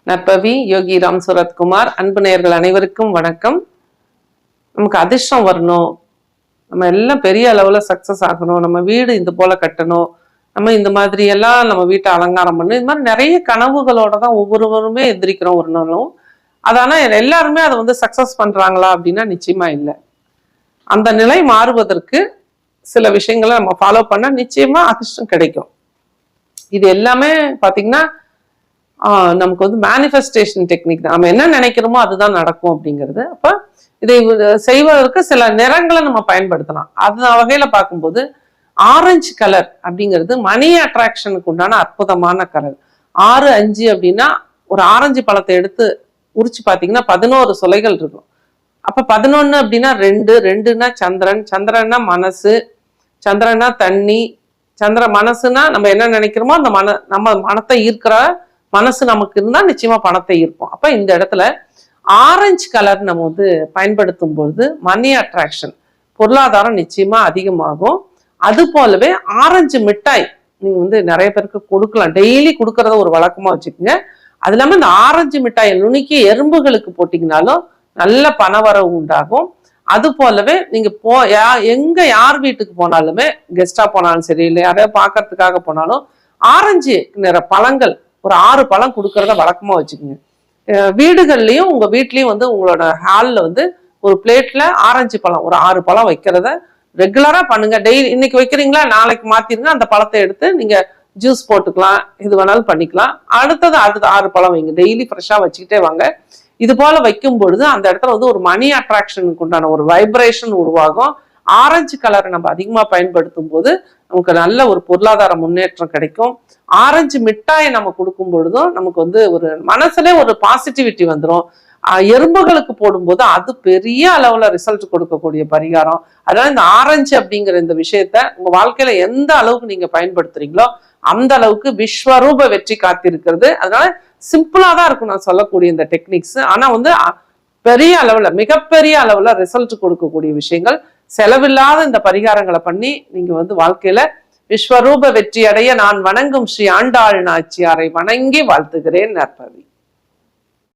நற்பவி யோகி ராம் சுரத்குமார். அன்பு நேயர்கள் அனைவருக்கும் வணக்கம். நமக்கு அதிர்ஷ்டம் வரணும், நம்ம எல்லாம் பெரிய அளவுல சக்சஸ் ஆகணும், நம்ம வீடு இந்த போல கட்டணும், நம்ம இந்த மாதிரி எல்லாம் நம்ம வீட்டை அலங்காரம் பண்ணணும், இது மாதிரி நிறைய கனவுகளோட தான் ஒவ்வொருவருமே எந்திரிக்கிறோம் ஒரு நாளும். அதானா எல்லாருமே அதை வந்து சக்சஸ் பண்றாங்களா அப்படின்னா நிச்சயமா இல்லை. அந்த நிலை மாறுவதற்கு சில விஷயங்களை நம்ம ஃபாலோ பண்ணா நிச்சயமா அதிர்ஷ்டம் கிடைக்கும். இது எல்லாமே பாத்தீங்கன்னா நமக்கு வந்து மேனிஃபெஸ்டேஷன் டெக்னிக் தான். நம்ம என்ன நினைக்கிறோமோ அதுதான் நடக்கும் அப்படிங்கிறது. அப்ப இதை செய்வதற்கு சில நிறங்களை நம்ம பயன்படுத்தலாம். அந்த வகையில பார்க்கும்போது ஆரஞ்சு கலர் அப்படிங்கிறது மணி அட்ராக்ஷனுக்கு உண்டான அற்புதமான கலர். 6, 5 அப்படின்னா ஒரு ஆரஞ்சு பழத்தை எடுத்து உரிச்சு பார்த்தீங்கன்னா 11 சுளைகள் இருக்கும். அப்ப 11 அப்படின்னா 2னா சந்திரன், சந்திரன்னா மனசு, சந்திரன்னா தண்ணி, மனசுனா நம்ம என்ன நினைக்கிறோமோ அந்த நம்ம மனத்தை ஈர்க்கிற மனசு நமக்கு இருந்தா நிச்சயமா பணத்தை ஈர்க்கும். அப்ப இந்த இடத்துல ஆரஞ்சு கலர் நம்ம வந்து பயன்படுத்தும் பொழுது மணி அட்ராக்ஷன், பொருளாதாரம் நிச்சயமா அதிகமாகும். அது போலவே ஆரஞ்சு மிட்டாய் நீங்க வந்து நிறைய பேருக்கு கொடுக்கலாம், டெய்லி கொடுக்கறத ஒரு வழக்கமா வச்சுக்கோங்க. அது இல்லாம இந்த ஆரஞ்சு மிட்டாயை நுணுக்கி எறும்புகளுக்கு போட்டீங்கன்னாலும் நல்ல பணவரவு உண்டாகும். அது போலவே நீங்க எங்க யார் வீட்டுக்கு போனாலுமே, கெஸ்டா போனாலும் சரி, இல்லை யாரையா பார்க்கறதுக்காக போனாலும் ஆரஞ்சு நிற பழங்கள் ஒரு 6 பழம் கொடுக்கறத வழக்கமா வச்சுக்கோங்க. வீடுகள்லயும் உங்க வீட்லயும் வந்து உங்களோட ஹால்ல வந்து ஒரு பிளேட்ல ஆரஞ்சு பழம் ஒரு 6 பழம் வைக்கிறத ரெகுலரா பண்ணுங்க. டெய்லி இன்னைக்கு வைக்கிறீங்களா, நாளைக்கு மாத்திருங்க, அந்த பழத்தை எடுத்து நீங்க ஜூஸ் போட்டுக்கலாம், இது வேணாலும் பண்ணிக்கலாம். அடுத்தது 6 பழம் வைங்க, டெய்லி ஃப்ரெஷ்ஷா வச்சுக்கிட்டே வாங்க. இது போல வைக்கும் பொழுது அந்த இடத்துல வந்து ஒரு மணி அட்ராக்ஷனுக்கு உண்டான ஒரு வைப்ரேஷன் உருவாகும். ஆரஞ்சு கலரை நம்ம அதிகமா பயன்படுத்தும் போது நமக்கு நல்ல ஒரு பொருளாதார முன்னேற்றம் கிடைக்கும். ஆரஞ்சு மிட்டாயை நம்ம கொடுக்கும் பொழுதும் நமக்கு வந்து ஒரு மனசுல ஒரு பாசிட்டிவிட்டி வந்துடும். எறும்புகளுக்கு போடும்போது அது பெரிய அளவுல ரிசல்ட் கொடுக்கக்கூடிய பரிகாரம். அதனால இந்த ஆரஞ்சு அப்படிங்கிற இந்த விஷயத்த உங்க வாழ்க்கையில எந்த அளவுக்கு நீங்க பயன்படுத்துறீங்களோ அந்த அளவுக்கு விஸ்வரூப வெற்றி காத்திருக்கிறது. அதனால சிம்பிளா தான் இருக்கும் நான் சொல்லக்கூடிய இந்த டெக்னிக்ஸ். ஆனா வந்து பெரிய அளவுல, மிகப்பெரிய அளவுல ரிசல்ட் கொடுக்கக்கூடிய விஷயங்கள். செலவில்லாத இந்த பரிகாரங்களை பண்ணி நீங்க வந்து வாழ்க்கையில விஸ்வரூப வெற்றி அடைய நான் வணங்கும் ஸ்ரீ ஆண்டாள் நாச்சியாரை வணங்கி வாழ்த்துகிறேன். நற்பவி.